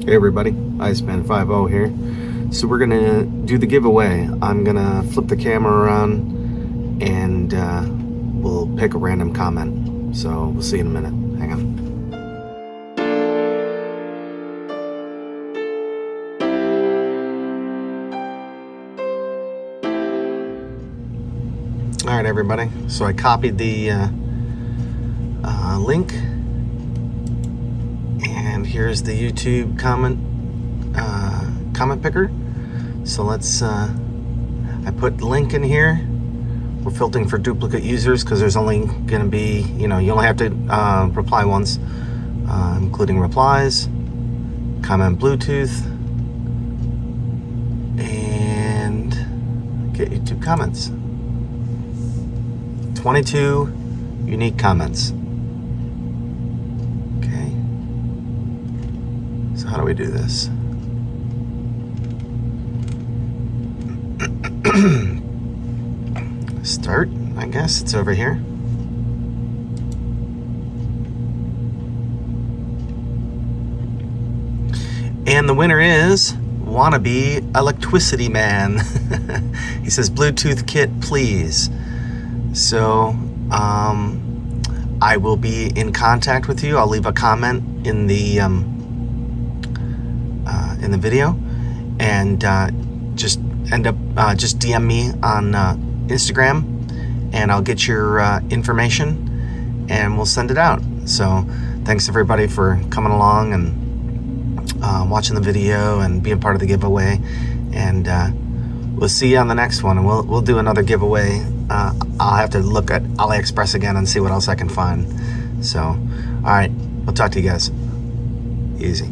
Hey everybody, iSpan50 here. So we're gonna do the giveaway. I'm gonna flip the camera around and we'll pick a random comment. So we'll see you in a minute. Hang on. All right, everybody. So I copied the link. And here's the YouTube comment picker. So let's I put link in here. We're filtering for duplicate users because there's only going to be, you only have to reply once, including replies, comment Bluetooth, and get YouTube comments. 22 unique comments. Okay. So how do we do this? Start, I guess it's over here. And the winner is Wannabe Electricity Man. He says, Bluetooth kit, please. So, I will be in contact with you. I'll leave a comment in the video, and just DM me on Instagram, and I'll get your information, and we'll send it out. So, thanks everybody for coming along and watching the video and being part of the giveaway, and we'll see you on the next one, and we'll do another giveaway. I'll have to look at Aliexpress again and see what else I can find. So, all right, we'll talk to you guys. Easy.